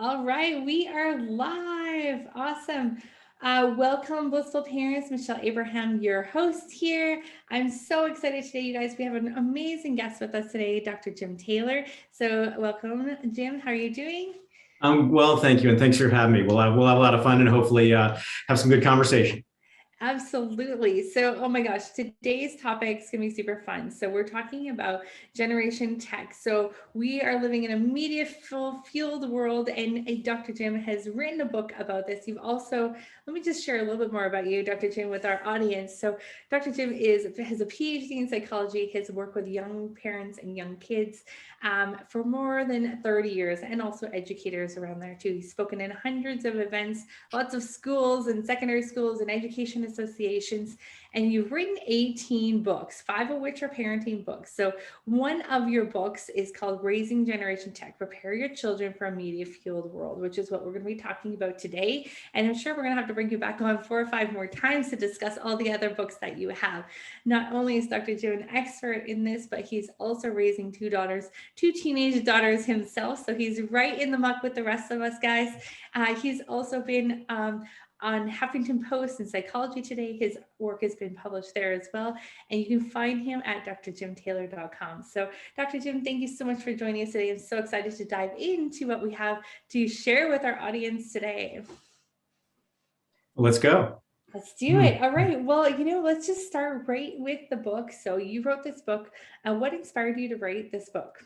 All right, we are live. Awesome. Welcome, blissful parents. Michelle Abraham, your host here. I'm so excited today, you guys. We have an amazing guest with us today, Dr. Jim Taylor. So, welcome, Jim. How are you doing? Well, thank you, and thanks for having me. We'll have a lot of fun and hopefully have some good conversation. Absolutely. So, oh my gosh, today's topic is going to be super fun. So, we're talking about Generation Tech. So, we are living in a media fueled world, and Dr. Jim has written a book about this. You've also, let me just share a little bit more about you, Dr. Jim, with our audience. So, Dr. Jim has a PhD in psychology, has worked with young parents and young kids for more than 30 years, and also educators around there too. He's spoken in hundreds of events, lots of schools and secondary schools and education associations, and you've written 18 books, 5 of which are parenting books. So one of your books is called Raising Generation Tech, Prepare Your Children for a Media Fueled World, which is what we're going to be talking about today. And I'm sure we're going to have to bring you back on 4 or 5 more times to discuss all the other books that you have. Not only is Dr. Joe an expert in this, but he's also raising 2 teenage daughters himself. So he's right in the muck with the rest of us guys. He's also been on Huffington Post and Psychology Today. His work has been published there as well. And you can find him at drjimtaylor.com. So, Dr. Jim, thank you so much for joining us today. I'm so excited to dive into what we have to share with our audience today. Let's go. Let's do it. All right. Well, let's just start right with the book. So, you wrote this book. What inspired you to write this book?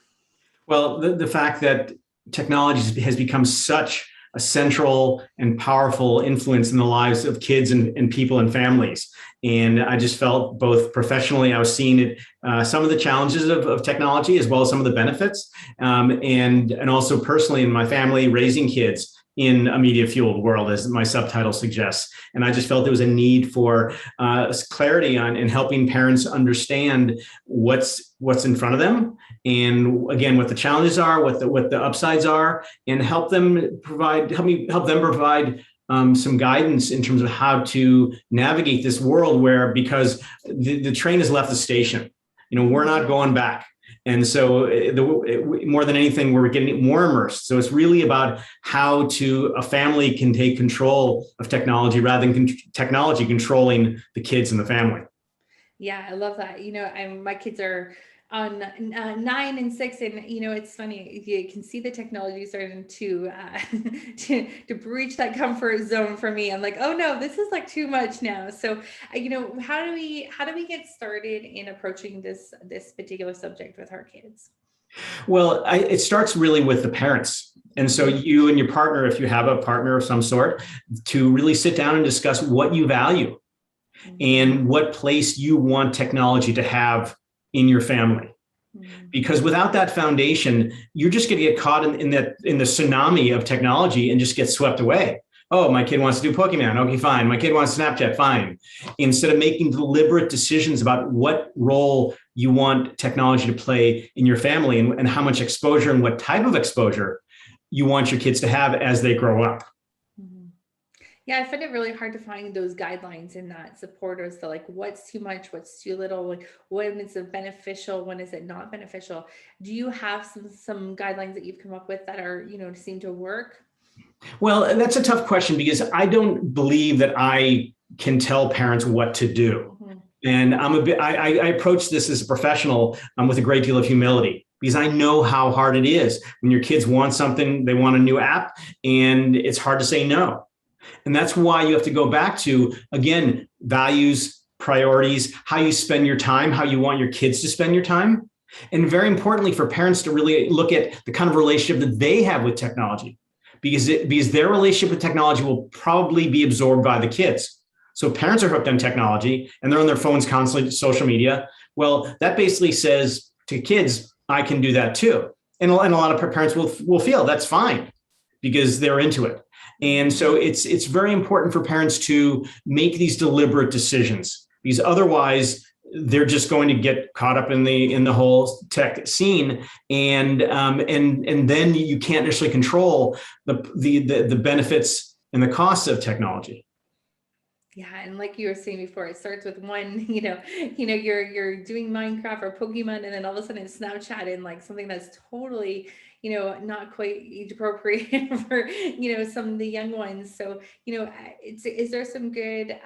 Well, the fact that technology has become such a central and powerful influence in the lives of kids and people and families. And I just felt both professionally, I was seeing it, some of the challenges of technology as well as some of the benefits. And also personally in my family, raising kids in a media fueled world, as my subtitle suggests. And I just felt there was a need for clarity on and helping parents understand what's in front of them, and again, what the challenges are, what the upsides are, and help them provide some guidance in terms of how to navigate this world where, because the train has left the station, we're not going back. And so more than anything, we're getting more immersed. So it's really about how a family can take control of technology rather than technology controlling the kids and the family. Yeah, I love that. My kids are on 9 and 6, and it's funny. You can see the technology starting to to breach that comfort zone for me. I'm like, oh no, this is like too much now. So, how do we get started in approaching this particular subject with our kids? Well, it starts really with the parents. And so you and your partner, if you have a partner of some sort, to really sit down and discuss what you value and what place you want technology to have in your family. Because without that foundation, you're just going to get caught in the tsunami of technology and just get swept away. Oh, my kid wants to do Pokemon. Okay, fine. My kid wants Snapchat. Fine. Instead of making deliberate decisions about what role you want technology to play in your family and how much exposure and what type of exposure you want your kids to have as they grow up. Yeah, I find it really hard to find those guidelines in that support as to like what's too much, what's too little, like when is it beneficial, when is it not beneficial. Do you have some guidelines that you've come up with that are, seem to work? Well, that's a tough question because I don't believe that I can tell parents what to do. And I approach this as a professional with a great deal of humility, because I know how hard it is when your kids want something, they want a new app, and it's hard to say no. And that's why you have to go back to, again, values, priorities, how you spend your time, how you want your kids to spend your time. And very importantly, for parents to really look at the kind of relationship that they have with technology, because their relationship with technology will probably be absorbed by the kids. So parents are hooked on technology and they're on their phones constantly, social media. Well, that basically says to kids, I can do that too. And a lot of parents will feel that's fine because they're into it. And so it's very important for parents to make these deliberate decisions, because otherwise they're just going to get caught up in the whole tech scene, and then you can't necessarily control the benefits and the costs of technology. Yeah, and like you were saying before, it starts with one, you're doing Minecraft or Pokemon, and then all of a sudden it's Snapchat and like something that's totally, not quite age appropriate for, some of the young ones. So, is there some good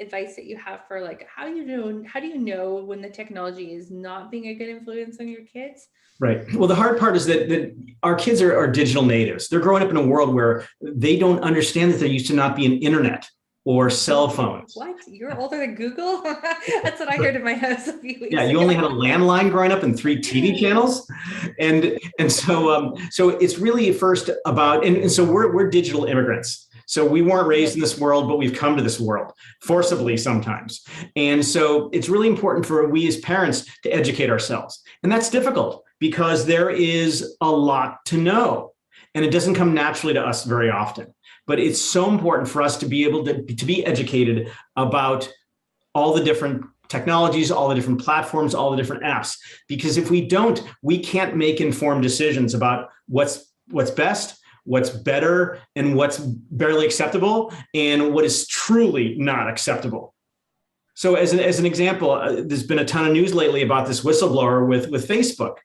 advice that you have for like, how do you know when the technology is not being a good influence on your kids? Right. Well, the hard part is that our kids are digital natives. They're growing up in a world where they don't understand that there used to not be an internet or cell phones. What? You're older than Google? That's what I heard in my house a few weeks Yeah, you ago. only had a landline growing up and 3 TV channels, so it's really first about and so we're digital immigrants. So we weren't raised in this world, but we've come to this world forcibly sometimes. And so it's really important for we as parents to educate ourselves. And that's difficult because there is a lot to know. And it doesn't come naturally to us very often. But it's so important for us to be able to be educated about all the different technologies, all the different platforms, all the different apps. Because if we don't, we can't make informed decisions about what's best, what's better, and what's barely acceptable, and what is truly not acceptable. So as an example, there's been a ton of news lately about this whistleblower with Facebook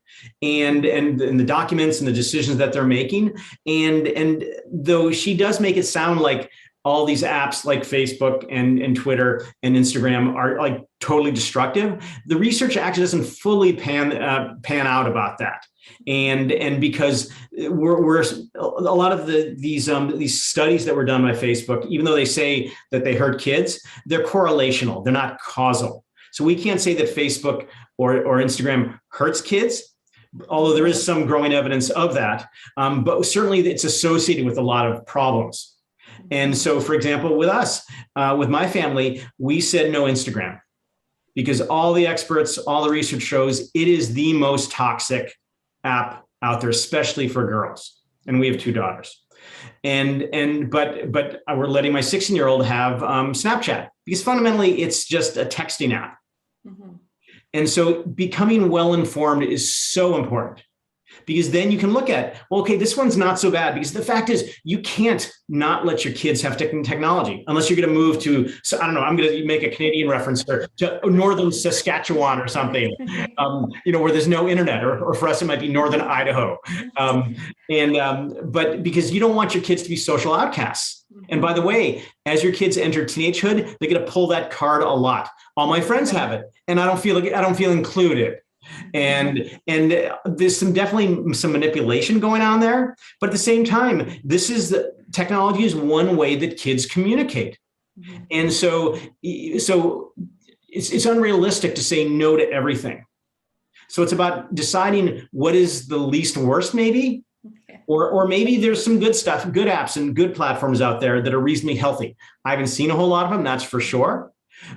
and the documents and the decisions that they're making. And though she does make it sound like all these apps like Facebook and Twitter and Instagram are like totally destructive, the research actually doesn't fully pan out about that. And because we're a lot of these studies that were done by Facebook, even though they say that they hurt kids, they're correlational, they're not causal. So we can't say that Facebook or Instagram hurts kids, although there is some growing evidence of that. But certainly it's associated with a lot of problems. And so, for example, with us, with my family, we said no Instagram because all the experts, all the research shows it is the most toxic app out there, especially for girls. And we have 2 daughters. But we're letting my 16-year-old have Snapchat because fundamentally it's just a texting app. Mm-hmm. And so becoming well-informed is so important. Because then you can look at, well, okay, this one's not so bad. Because the fact is, you can't not let your kids have technology unless you're going to move to, so I don't know, I'm going to make a Canadian reference to northern Saskatchewan or something, where there's no internet, or for us, it might be northern Idaho. But because you don't want your kids to be social outcasts. And by the way, as your kids enter teenagehood, they're going to pull that card a lot. All my friends have it, and I don't feel included. And there's definitely some manipulation going on there. But at the same time, technology is one way that kids communicate. Mm-hmm. And so it's unrealistic to say no to everything. So it's about deciding what is the least worst, maybe, okay. Or maybe there's some good stuff, good apps and good platforms out there that are reasonably healthy. I haven't seen a whole lot of them, that's for sure.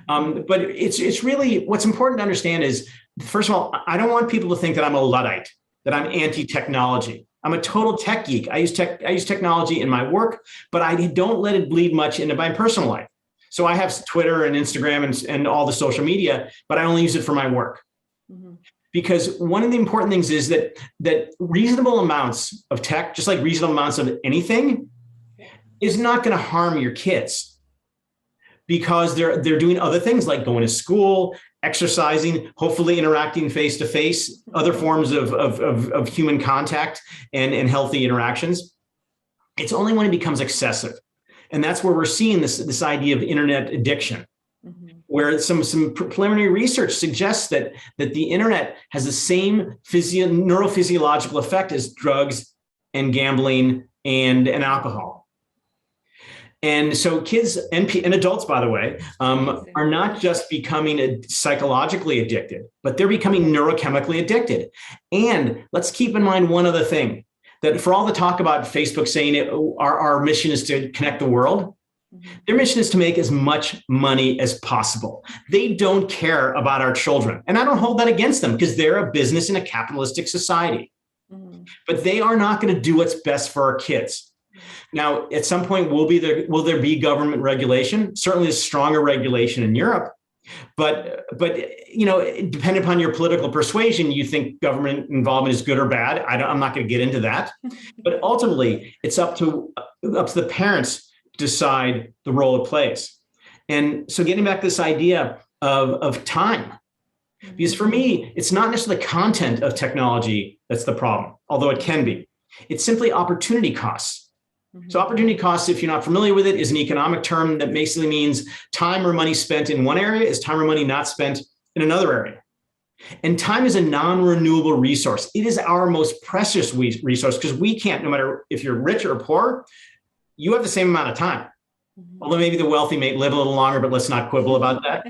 But it's really what's important to understand is, first of all, I don't want people to think that I'm a Luddite, that I'm anti-technology. I'm a total tech geek. I use technology in my work, but I don't let it bleed much into my personal life. So I have Twitter and Instagram and all the social media, but I only use it for my work. Mm-hmm. Because one of the important things is that reasonable amounts of tech, just like reasonable amounts of anything, is not going to harm your kids. Because they're doing other things like going to school, exercising, hopefully interacting face-to-face, other forms of human contact and healthy interactions. It's only when it becomes excessive. And that's where we're seeing this idea of internet addiction, mm-hmm. where some preliminary research suggests that the internet has the same neurophysiological effect as drugs and gambling and alcohol. And so kids and adults, by the way, are not just becoming psychologically addicted, but they're becoming neurochemically addicted. And let's keep in mind one other thing, that for all the talk about Facebook saying our mission is to connect the world, their mission is to make as much money as possible. They don't care about our children. And I don't hold that against them because they're a business in a capitalistic society. Mm-hmm. But they are not going to do what's best for our kids. Now, at some point, will there be government regulation? Certainly a stronger regulation in Europe. But depending upon your political persuasion, you think government involvement is good or bad. I'm not going to get into that. But ultimately, it's up to the parents to decide the role it plays. And so getting back to this idea of time, because for me, it's not necessarily the content of technology that's the problem, although it can be. It's simply opportunity costs. Mhm. So opportunity costs, if you're not familiar with it, is an economic term that basically means time or money spent in one area is time or money not spent in another area. And time is a non-renewable resource. It is our most precious resource because we can't, no matter if you're rich or poor, you have the same amount of time. Although maybe the wealthy may live a little longer, but let's not quibble about that.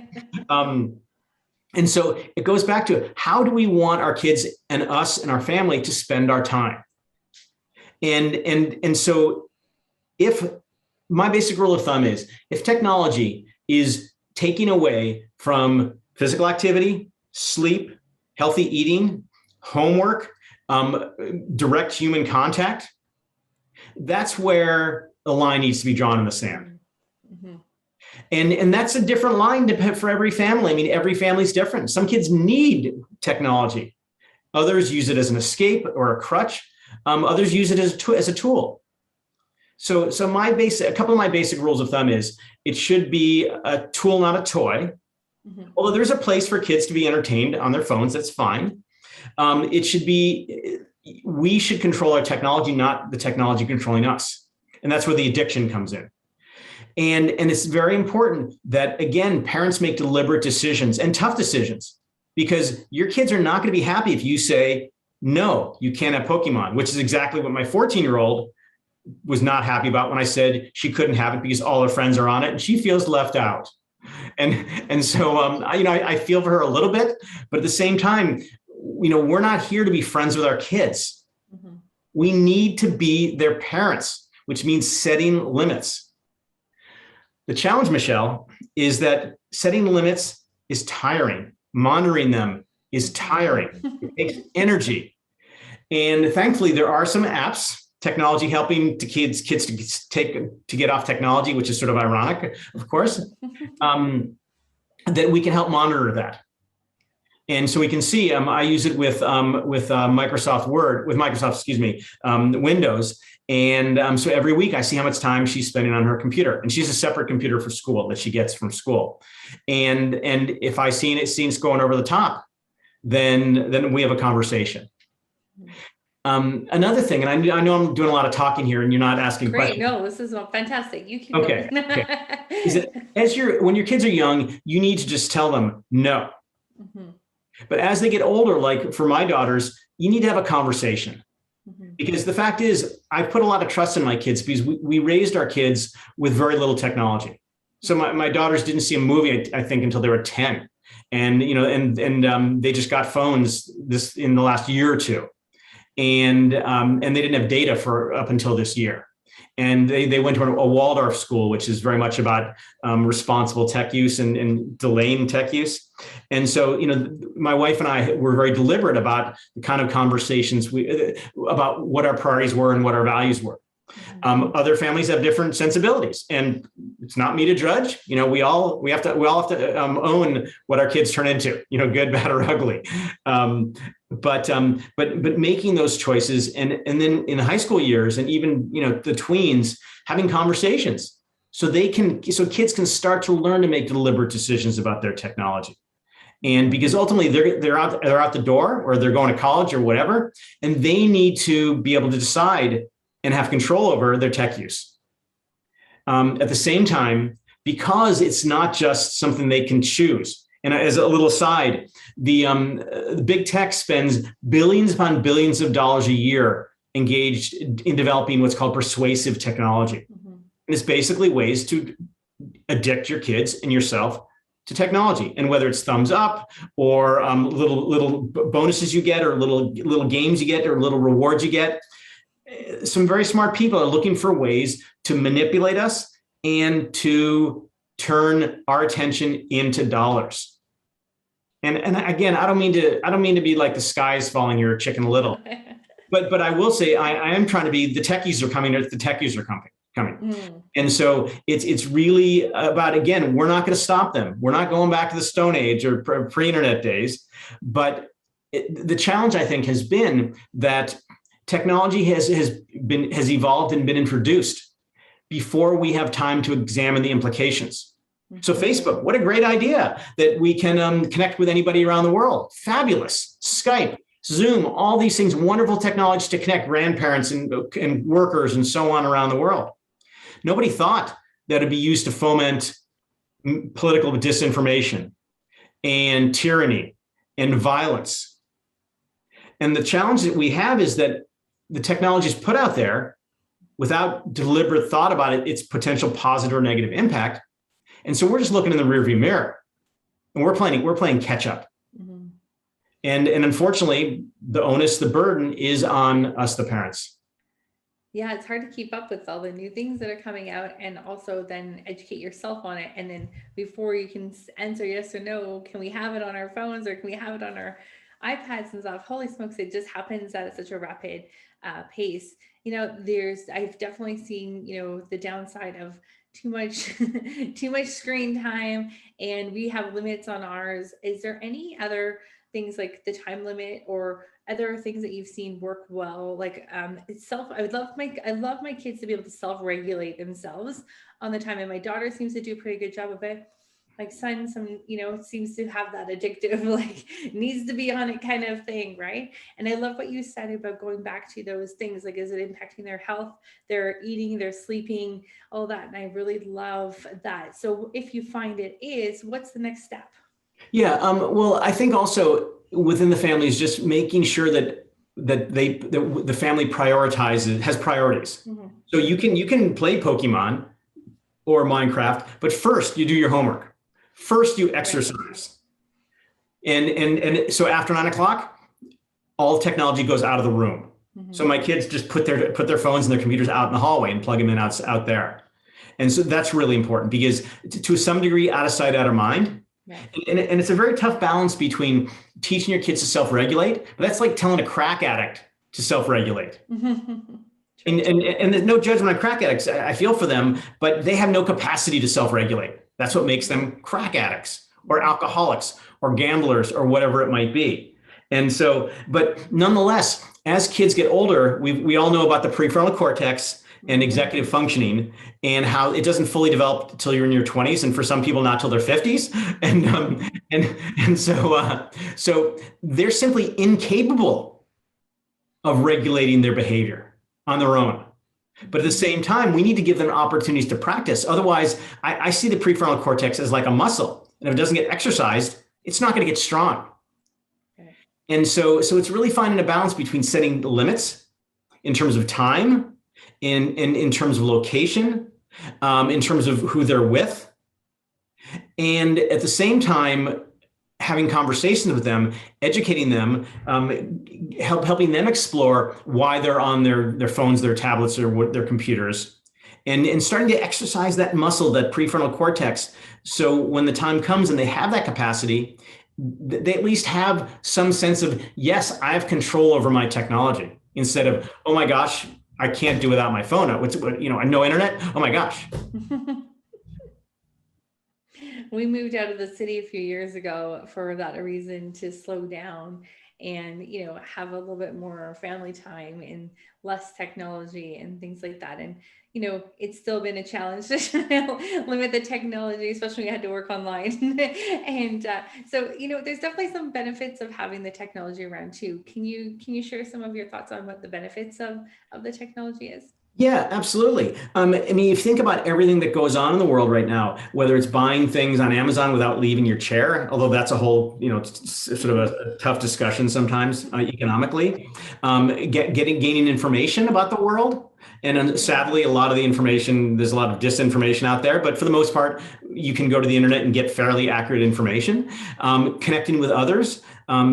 And so it goes back to how do we want our kids and us and our family to spend our time? And so if my basic rule of thumb is if technology is taking away from physical activity, sleep, healthy eating, homework, direct human contact, that's where the line needs to be drawn in the sand. Mm-hmm. And that's a different line for every family. I mean, every family is different. Some kids need technology. Others use it as an escape or a crutch. Others use it as a tool. So a couple of my basic rules of thumb is it should be a tool, not a toy. Mm-hmm. Although there's a place for kids to be entertained on their phones, that's fine. We should control our technology, not the technology controlling us. And that's where the addiction comes in. And it's very important that, again, parents make deliberate decisions and tough decisions, because your kids are not going to be happy if you say, no, you can't have Pokemon, which is exactly what my 14-year-old was not happy about when I said she couldn't have it because all her friends are on it and she feels left out. And so, I feel for her a little bit, but at the same time, we're not here to be friends with our kids. Mm-hmm. We need to be their parents, which means setting limits. The challenge, Michelle, is that setting limits is tiring. Monitoring them is tiring. It takes energy. And thankfully, there are some apps, technology helping kids to get off technology, which is sort of ironic, of course, that we can help monitor that. And so we can see, I use it with Microsoft Windows. And so every week I see how much time she's spending on her computer, and she's a separate computer for school that she gets from school. And if I see it's going over the top, then we have a conversation. Another thing, and I know I'm doing a lot of talking here, and you're not asking questions. Great, no, this is fantastic. You keep okay. Is that when your kids are young, you need to just tell them no. Mm-hmm. But as they get older, like for my daughters, you need to have a conversation. Mm-hmm. Because the fact is, I put a lot of trust in my kids because we raised our kids with very little technology. So my daughters didn't see a movie, I think, until they were 10. And, they just got phones in the last year or two. And they didn't have data for up until this year. And they went to a Waldorf school, which is very much about responsible tech use and delaying tech use. And so, my wife and I were very deliberate about the kind of conversations about what our priorities were and what our values were. Other families have different sensibilities, and it's not me to judge. We all have to own what our kids turn into. Good, bad, or ugly. But making those choices, and then in the high school years, and even the tweens, having conversations so kids can start to learn to make deliberate decisions about their technology. And because ultimately they're out the door, or they're going to college or whatever, and they need to be able to decide and have control over their tech use. At the same time, because it's not just something they can choose. And as a little aside, the big tech spends billions upon billions of dollars a year engaged in developing what's called persuasive technology. Mm-hmm. And it's basically ways to addict your kids and yourself to technology. And whether it's thumbs up or little bonuses you get, or little games you get, or little rewards you get, some very smart people are looking for ways to manipulate us and to turn our attention into dollars. And again, I don't mean to be like the sky is falling here, Chicken Little, but I will say I am trying to be the techies are coming. The techies are coming. And so it's really about, again, we're not going to stop them. We're not going back to the Stone Age or pre-internet days. But the challenge, I think, has been that technology has evolved and been introduced before we have time to examine the implications. So Facebook, what a great idea that we can connect with anybody around the world. Fabulous. Skype, Zoom, all these things, wonderful technology to connect grandparents and workers and so on around the world. Nobody thought that it'd be used to foment political disinformation and tyranny and violence. And the challenge that we have is that the technology is put out there without deliberate thought about its potential positive or negative impact. And so we're just looking in the rearview mirror and we're playing catch up. Mm-hmm. And unfortunately, the onus, the burden is on us, the parents. Yeah, it's hard to keep up with all the new things that are coming out and also then educate yourself on it. And then before you can answer yes or no, can we have it on our phones or can we have it on our iPads and stuff? Holy smokes, it just happens at such a rapid pace. I've definitely seen, the downside of too much screen time, and we have limits on ours. Is there any other things like the time limit or other things that you've seen work well? Like I love my kids to be able to self-regulate themselves on the time. And my daughter seems to do a pretty good job of it. My son, seems to have that addictive, like needs to be on it kind of thing. Right. And I love what you said about going back to those things. Like, is it impacting their health, their eating, their sleeping, all that? And I really love that. So if you find it is, what's the next step? Yeah. Well, I think also within the family is just making sure that the family has priorities. Mm-hmm. So you can play Pokemon or Minecraft, but first you do your homework. First you exercise. Right. And so after 9 o'clock, all technology goes out of the room. Mm-hmm. So my kids just put their phones and their computers out in the hallway and plug them in out there. And so that's really important because to some degree, out of sight, out of mind. Yeah. And it's a very tough balance between teaching your kids to self-regulate, but that's like telling a crack addict to self-regulate. And there's no judgment on crack addicts. I feel for them, but they have no capacity to self-regulate. That's what makes them crack addicts or alcoholics or gamblers or whatever it might be. And so, but nonetheless, as kids get older, we all know about the prefrontal cortex and executive functioning and how it doesn't fully develop until you're in your 20s, and for some people not till their 50s. And so they're simply incapable of regulating their behavior on their own. But at the same time, we need to give them opportunities to practice. Otherwise, I see the prefrontal cortex as like a muscle. And if it doesn't get exercised, it's not going to get strong. Okay. And so it's really finding a balance between setting the limits in terms of time, in terms of location, in terms of who they're with. And at the same time, having conversations with them, educating them, helping them explore why they're on their phones, their tablets, or their computers, and starting to exercise that muscle, that prefrontal cortex. So when the time comes and they have that capacity, they at least have some sense of, yes, I have control over my technology, instead of, oh my gosh, I can't do without my phone. No internet. Oh my gosh. We moved out of the city a few years ago for that reason, to slow down and, have a little bit more family time and less technology and things like that. And, it's still been a challenge to limit the technology, especially when we had to work online. And so, there's definitely some benefits of having the technology around too. Can you share some of your thoughts on what the benefits of the technology is? Yeah, absolutely. If you think about everything that goes on in the world right now, whether it's buying things on Amazon without leaving your chair, although that's a whole, sort of a tough discussion sometimes economically, gaining information about the world. And sadly, a lot of the information, there's a lot of disinformation out there, but for the most part, you can go to the internet and get fairly accurate information. Connecting with others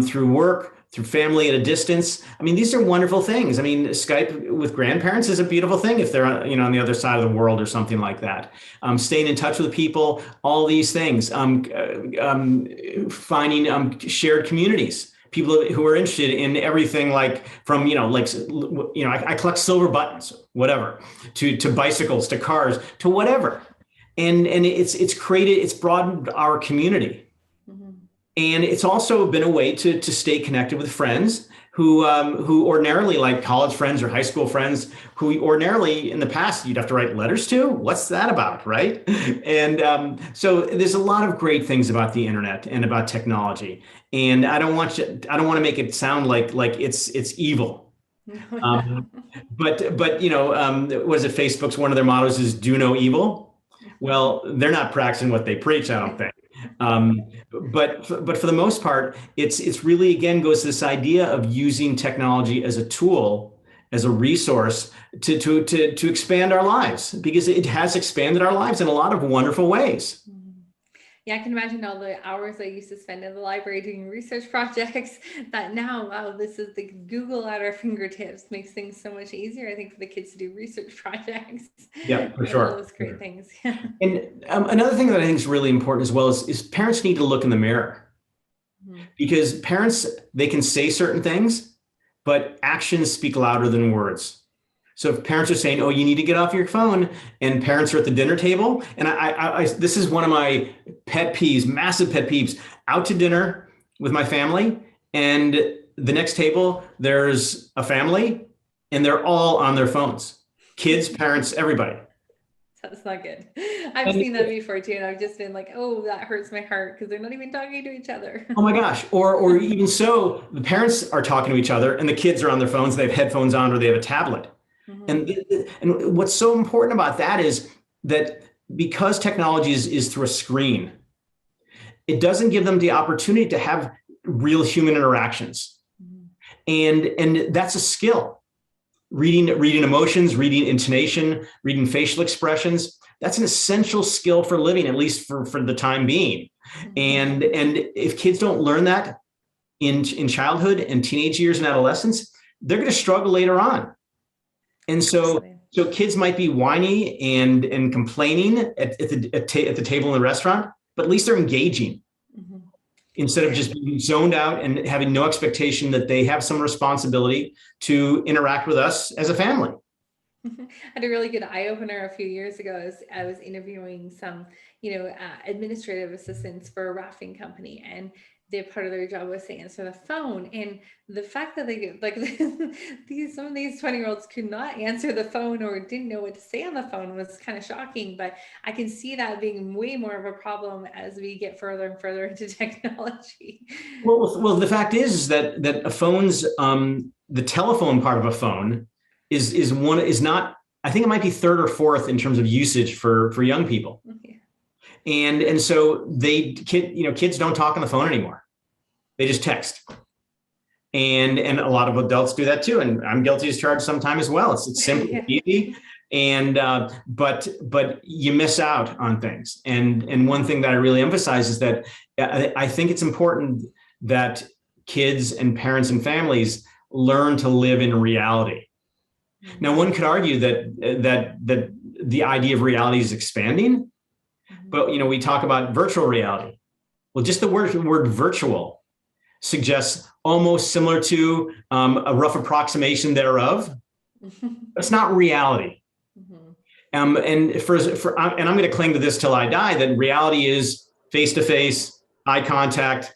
through work, through family at a distance. These are wonderful things. Skype with grandparents is a beautiful thing if they're on the other side of the world or something like that. Staying in touch with people, all these things. Finding shared communities, people who are interested in everything, like from I collect silver buttons, whatever, to bicycles, to cars, to whatever, and it's broadened our community. And it's also been a way to stay connected with friends who ordinarily, like college friends or high school friends, who ordinarily in the past you'd have to write letters to. What's that about, right? And so there's a lot of great things about the internet and about technology. And I don't want to make it sound like it's evil. No, no. Um, but what is it? Facebook's one of their mottos is "Do no evil." Well, they're not practicing what they preach, I don't think. Um, but for the most part, it's really again goes to this idea of using technology as a tool, as a resource to expand our lives, because it has expanded our lives in a lot of wonderful ways. Yeah, I can imagine all the hours I used to spend in the library doing research projects that now, wow, this is the Google at our fingertips, makes things so much easier, I think, for the kids to do research projects Yeah, for and all sure. those great things. Yeah. And another thing that I think is really important as well is parents need to look in the mirror, Mhm. because parents, they can say certain things, but actions speak louder than words. So if parents are saying, "Oh, you need to get off your phone," and parents are at the dinner table, and this is one of my pet peeves, massive pet peeves, out to dinner with my family, and the next table there's a family, and they're all on their phones, kids, parents, everybody. That's not good. I've And seen that before too, and I've just been like, oh, that hurts my heart because they're not even talking to each other. oh my gosh, or even so, the parents are talking to each other, and the kids are on their phones. They have headphones on, or they have a tablet. Mhm. And what's so important about that is that because technology is through a screen, it doesn't give them the opportunity to have real human interactions. Mhm. And that's a skill. Reading emotions, reading intonation, reading facial expressions. That's an essential skill for living, at least for the time being. Mhm. And if kids don't learn that in childhood and teenage years and adolescence, they're going to struggle later on. And Absolutely. so kids might be whiny and complaining at the table in the restaurant, but at least they're engaging Mhm. instead of Yeah. just being zoned out and having no expectation that they have some responsibility to interact with us as a family. I had a really good eye opener a few years ago as I was interviewing some, administrative assistants for a rafting company, and their part of their job was to answer the phone. And the fact that they like these some of these 20-year-olds could not answer the phone or didn't know what to say on the phone was kind of shocking. But I can see that being way more of a problem as we get further and further into technology. Well, the fact is that a phone's the telephone part of a phone is not. I think it might be third or fourth in terms of usage for young people, Yeah. and so kids don't talk on the phone anymore. They just text. And a lot of adults do that too, and I'm guilty as charged sometime as well. It's simple, Yeah. easy, and but you miss out on things. And one thing that I really emphasize is that I think it's important that kids and parents and families learn to live in reality. Now, Mhm. one could argue that the idea of reality is expanding, Mhm. but we talk about virtual reality. Well, just the word virtual suggests almost similar to a rough approximation thereof. It's not reality. Mhm. And I'm going to cling to this till I die, that reality is face to face, eye contact,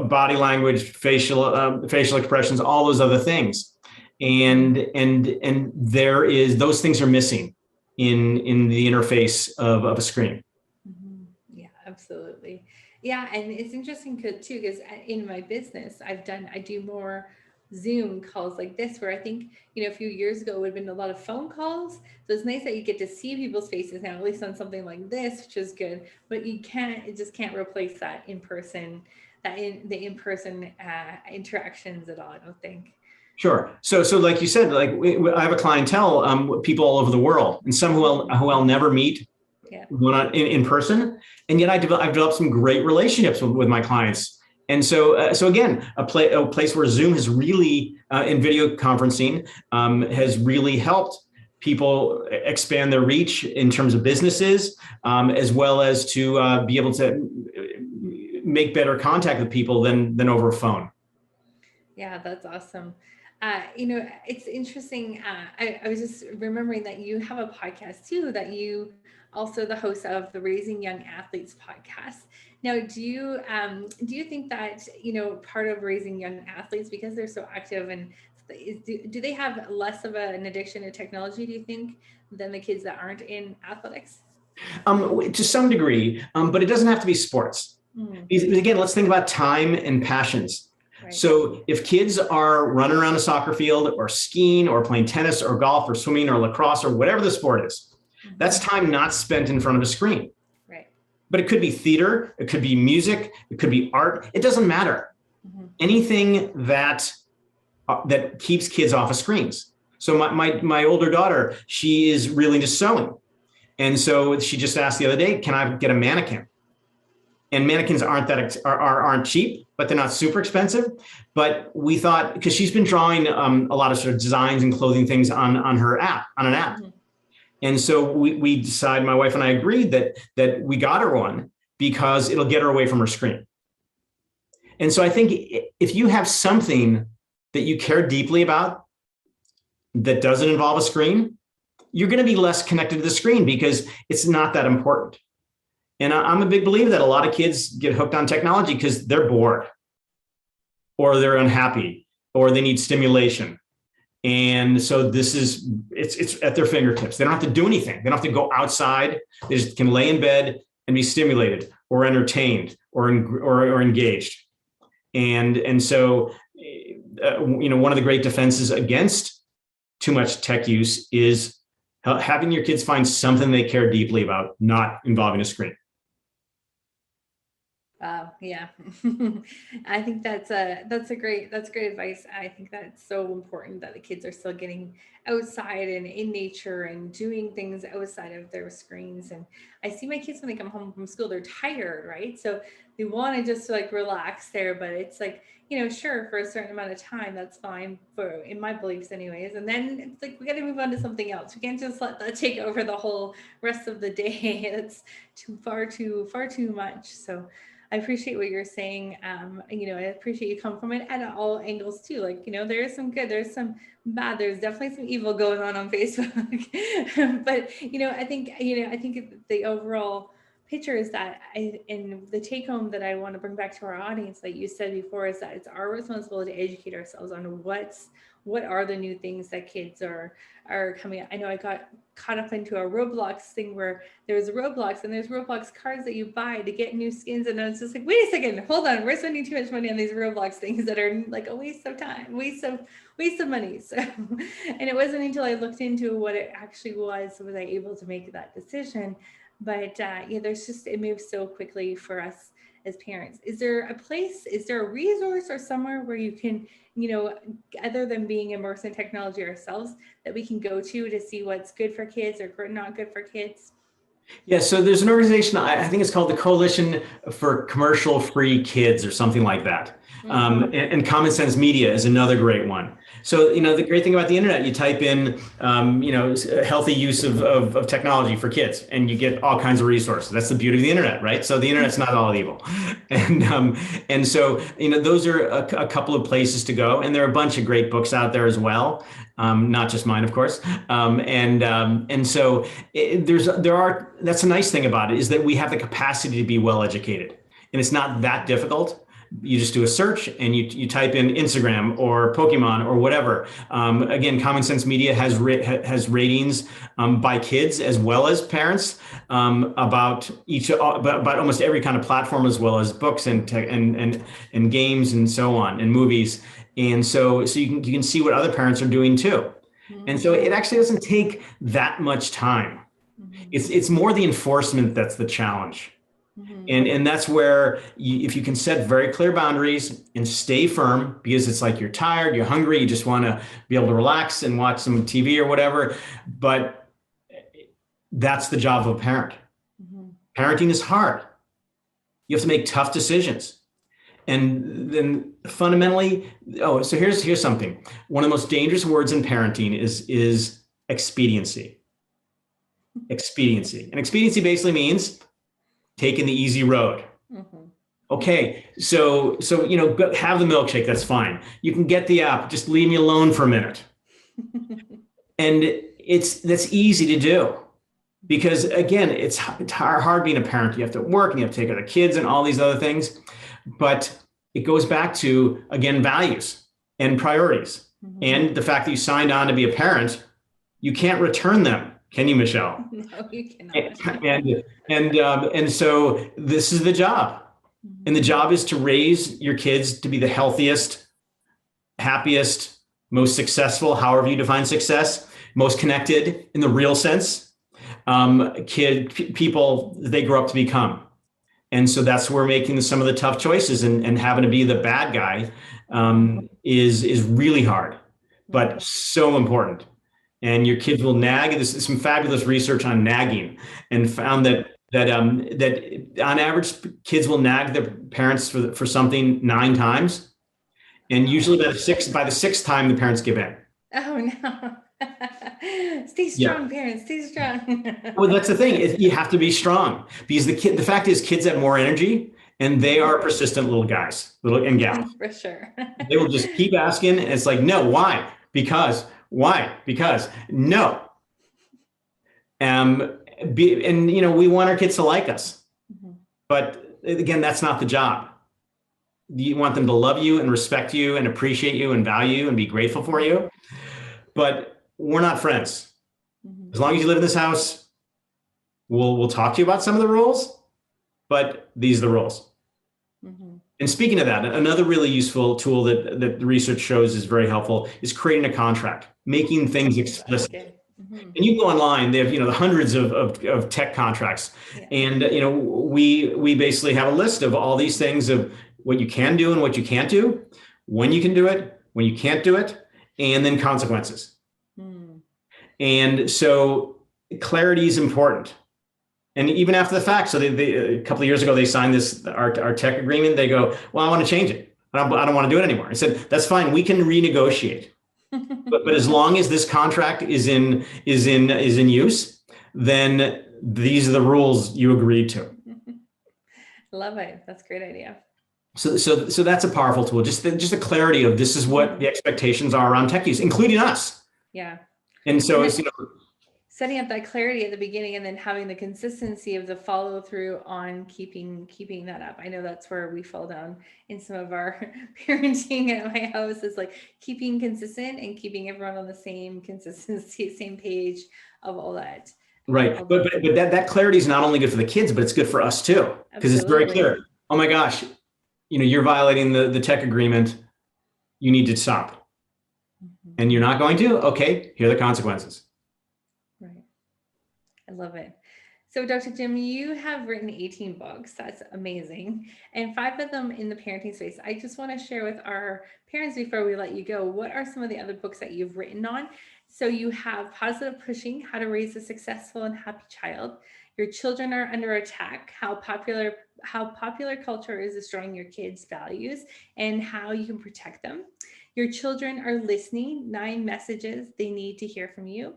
body language, facial expressions, all those other things. And there is those things are missing in the interface of a screen. Yeah, absolutely. Yeah, and it's interesting too because in my business, I do more Zoom calls like this, where I think a few years ago it would have been a lot of phone calls. So it's nice that you get to see people's faces now, at least on something like this, which is good. But it just can't replace that in person, the in person interactions at all. I don't think. Sure. So like you said, like I have a clientele, people all over the world, and some who I'll never meet Yeah. in person, and yet I've developed some great relationships with my clients. And so again, a place where Zoom has really in video conferencing has really helped people expand their reach in terms of businesses, as well as to be able to make better contact with people than over a phone. Yeah, that's awesome. It's interesting. I was just remembering that you have a podcast too, that you also the host of the Raising Young Athletes podcast. Now, do you think that, part of raising young athletes, because they're so active, and do they have less of an addiction to technology, do you think, than the kids that aren't in athletics? To some degree, but it doesn't have to be sports. Again, let's think about time and passions. Right. So if kids are running around a soccer field or skiing or playing tennis or golf or swimming or lacrosse or whatever the sport is, that's time not spent in front of a screen. Right. But it could be theater, it could be music, it could be art. It doesn't matter. Anything that keeps kids off of screens. So my older daughter, she is really into sewing. And so she just asked the other day, can I get a mannequin? And mannequins aren't cheap, but they're not super expensive. But we thought, because she's been drawing a lot of sort of designs and clothing things on an app. And so we decided, my wife and I agreed that we got her one because it'll get her away from her screen. And so I think if you have something that you care deeply about that doesn't involve a screen, you're going to be less connected to the screen because it's not that important. And I'm a big believer that a lot of kids get hooked on technology because they're bored or they're unhappy or they need stimulation. And so it's at their fingertips. They don't have to do anything. They don't have to go outside. They just can lay in bed and be stimulated or entertained or engaged. And so, one of the great defenses against too much tech use is having your kids find something they care deeply about, not involving a screen. Yeah. I think that's great advice. I think that's so important that the kids are still getting outside and in nature and doing things outside of their screens. And I see my kids when they come home from school, they're tired, right? So they want to just like relax there, but it's like, sure, for a certain amount of time, that's fine in my beliefs anyways. And then it's like, we got to move on to something else. We can't just let that take over the whole rest of the day. That's far too much. So I appreciate what you're saying. I appreciate you come from it at all angles too. Like, there is some good, there's some bad, there's definitely some evil going on Facebook. But, I think the overall picture is that and the take home that I want to bring back to our audience, like you said before, is that it's our responsibility to educate ourselves on what are the new things that kids are coming out. I know I got caught up into a Roblox thing where there's Roblox and there's Roblox cards that you buy to get new skins. And I was just like, wait a second, hold on. We're spending too much money on these Roblox things that are like a waste of time, waste of money. So, and it wasn't until I looked into what it actually was I able to make that decision. But it moves so quickly for us as parents. Is there a resource or somewhere where you can, other than being immersed in technology ourselves, that we can go to see what's good for kids or not good for kids? Yeah, so there's an organization, I think it's called the Coalition for Commercial Free Kids or something like that. And Common Sense Media is another great one. So, the great thing about the internet, you type in, healthy use of technology for kids, and you get all kinds of resources. That's the beauty of the internet, right? So the internet's not all evil. And so, those are a couple of places to go. And there are a bunch of great books out there as well. Not just mine, of course. And so that's a nice thing about it, is that we have the capacity to be well educated, and it's not that difficult. You just do a search and you type in Instagram or Pokemon or whatever. Again, Common Sense Media has ratings by kids as well as parents about almost every kind of platform, as well as books and games and so on, and movies. And so you can see what other parents are doing too. And so it actually doesn't take that much time. It's more the enforcement that's the challenge. And that's where if you can set very clear boundaries and stay firm, because it's like you're tired, you're hungry, you just want to be able to relax and watch some TV or whatever. But that's the job of a parent. Parenting is hard. You have to make tough decisions. And then fundamentally, so here's something. One of the most dangerous words in parenting is expediency. Expediency. And expediency basically means taking the easy road. Okay, so have the milkshake, that's fine. You can get the app, just leave me alone for a minute. And that's easy to do. Because again, it's hard being a parent. You have to work and you have to take care of the kids and all these other things. But it goes back to, again, values and priorities. Mm-hmm. And the fact that you signed on to be a parent, you can't return them, can you, Michelle? No, you cannot. And so this is the job. Mm-hmm. And the job is to raise your kids to be the healthiest, happiest, most successful, however you define success, most connected in the real sense, people they grow up to become. And so that's where making some of the tough choices and having to be the bad guy is really hard, but so important. And your kids will nag. There's some fabulous research on nagging, and found that on average, kids will nag their parents for something 9 times, and usually by the sixth time, the parents give in. Oh no. Stay strong, parents. Stay strong. Well, that's the thing. You have to be strong, because the fact is, kids have more energy, and they are persistent little guys, and gals. For sure. They will just keep asking, and it's like, no, why? Because why? Because no. And we want our kids to like us, but again, that's not the job. You want them to love you and respect you and appreciate you and value you and be grateful for you, but we're not friends. As long as you live in this house, we'll talk to you about some of the rules, but these are the rules. And speaking of that, another really useful tool that the research shows is very helpful is creating a contract, making things explicit. Okay. And you go online, they have the hundreds of tech contracts, and we basically have a list of all these things of what you can do and what you can't do, when you can do it, when you can't do it, and then consequences. And so clarity is important. And even after the fact, so they a couple of years ago, they signed our tech agreement. They go, well, I want to change it. I don't want to do it anymore. I said, that's fine. We can renegotiate. but as long as this contract is in use, then these are the rules you agreed to. Love it. That's a great idea. So that's a powerful tool. Just the clarity of this is what the expectations are around tech use, including us. Yeah. And so it's setting up that clarity at the beginning, and then having the consistency of the follow through on keeping that up. I know that's where we fall down in some of our parenting at my house, is like keeping consistent and keeping everyone on the same consistency, same page of all that. Right. But that clarity is not only good for the kids, but it's good for us too, because it's very clear. Oh my gosh, you're violating the tech agreement. You need to stop. And you're not going to? Okay, here are the consequences. Right. I love it. So Dr. Jim, you have written 18 books. That's amazing. And 5 of them in the parenting space. I just want to share with our parents before we let you go, what are some of the other books that you've written on? So you have Positive Pushing, How to Raise a Successful and Happy Child. Your Children Are Under Attack, how popular culture is destroying your kids' values and how you can protect them. Your Children Are Listening, 9 messages they need to hear from you.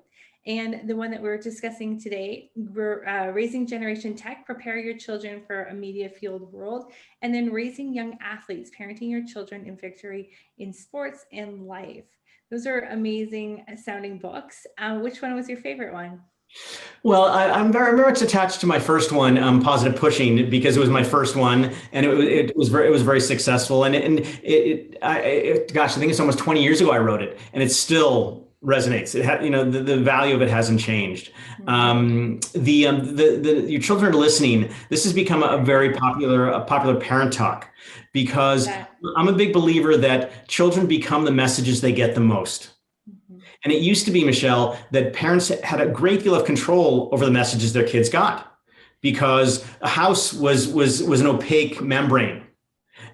And the one that we're discussing today, we're Raising Generation Tech, Prepare Your Children for a Media-Fueled World. And then Raising Young Athletes, Parenting Your Children in Victory in Sports and Life. Those are amazing sounding books. Which one was your favorite one? Well, I'm very much attached to my first one, Positive Pushing, because it was my first one, and it was very successful. And gosh, I think it's almost 20 years ago I wrote it, and it still resonates. It the value of it hasn't changed. Your Children Are Listening. This has become a very popular parent talk, because I'm a big believer that children become the messages they get the most. And it used to be, Michelle, that parents had a great deal of control over the messages their kids got, because a house was an opaque membrane.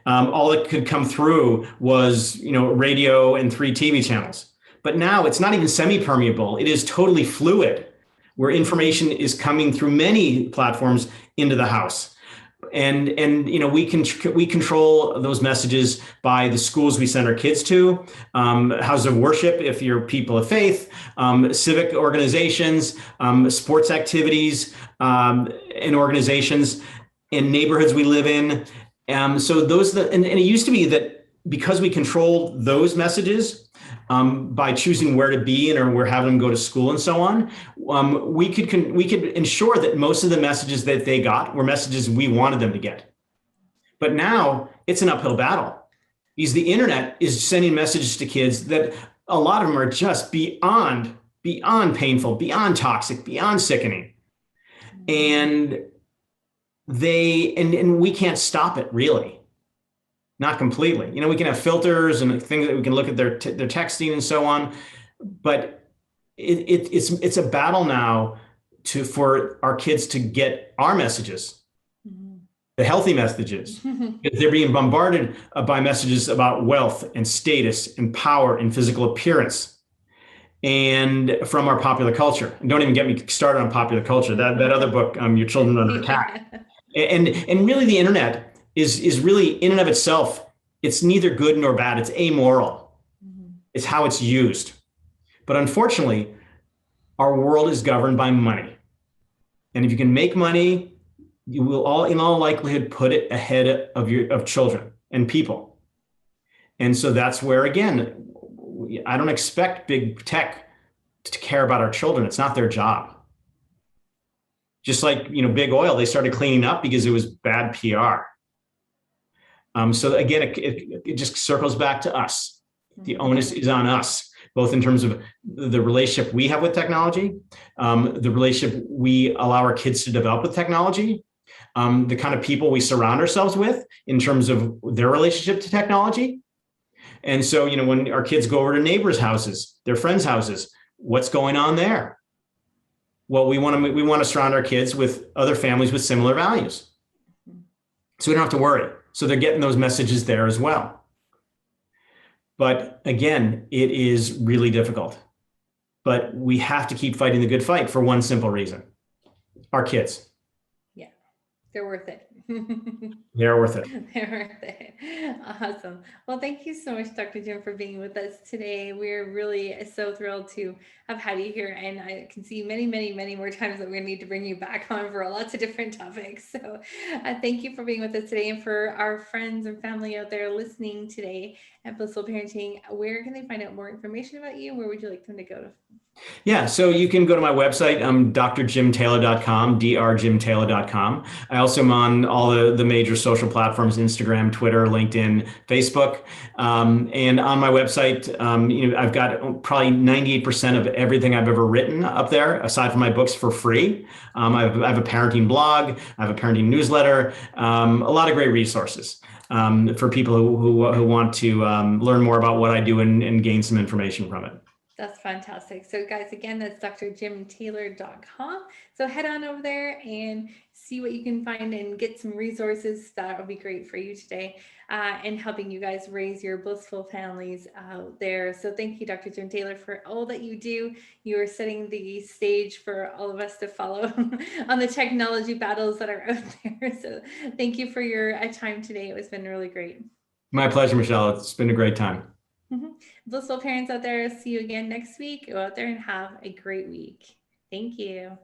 All that could come through was, radio and 3 TV channels. But now it's not even semi-permeable. It is totally fluid, where information is coming through many platforms into the house. And we control those messages by the schools we send our kids to, houses of worship if you're people of faith, civic organizations, sports activities, and organizations, in neighborhoods we live in. So and it used to be that because we control those messages by choosing where to be and or where having them go to school and so on, we could ensure that most of the messages that they got were messages we wanted them to get. But now it's an uphill battle because the internet is sending messages to kids that a lot of them are just beyond painful, beyond toxic, beyond sickening, and and we can't stop it really. Not completely. We can have filters and things that we can look at their texting and so on, but it's a battle now for our kids to get our messages, the healthy messages. They're being bombarded by messages about wealth and status and power and physical appearance, and from our popular culture. And don't even get me started on popular culture. That other book, Your Children Under Attack, and really the internet is really in and of itself, it's neither good nor bad. It's amoral. It's how it's used. But unfortunately, our world is governed by money. And if you can make money, you will in all likelihood put it ahead of children and people. And so that's where, again, I don't expect big tech to care about our children. It's not their job. Just like, big oil, they started cleaning up because it was bad PR. So again, it just circles back to us. The onus is on us, both in terms of the relationship we have with technology, the relationship we allow our kids to develop with technology, the kind of people we surround ourselves with in terms of their relationship to technology. And so, when our kids go over to neighbors' houses, their friends' houses, what's going on there? Well, we want to surround our kids with other families with similar values, so we don't have to worry. So they're getting those messages there as well. But again, it is really difficult. But we have to keep fighting the good fight for one simple reason: our kids. Yeah, they're worth it. They're worth it. They're worth it. Awesome. Well, thank you so much, Dr. Jim, for being with us today. We're really so thrilled to have had you here, and I can see many, many, many more times that we're going to need to bring you back on for lots of different topics. So thank you for being with us today. And for our friends and family out there listening today at Blissful Parenting, where can they find out more information about you? Where would you like them to go to? Yeah, so you can go to my website, drjimtaylor.com, drjimtaylor.com. I also am on all the major social platforms: Instagram, Twitter, LinkedIn, Facebook. And on my website, I've got probably 98% of everything I've ever written up there, aside from my books, for free. I have a parenting blog, I have a parenting newsletter, a lot of great resources for people who want to learn more about what I do and gain some information from it. That's fantastic. So guys, again, that's drjimtaylor.com. So head on over there and see what you can find and get some resources that will be great for you today and helping you guys raise your blissful families out there. So thank you, Dr. Jim Taylor, for all that you do. You are setting the stage for all of us to follow on the technology battles that are out there. So thank you for your time today. It's been really great. My pleasure, Michelle. It's been a great time. Blissful parents out there, see you again next week. Go out there and have a great week. Thank you.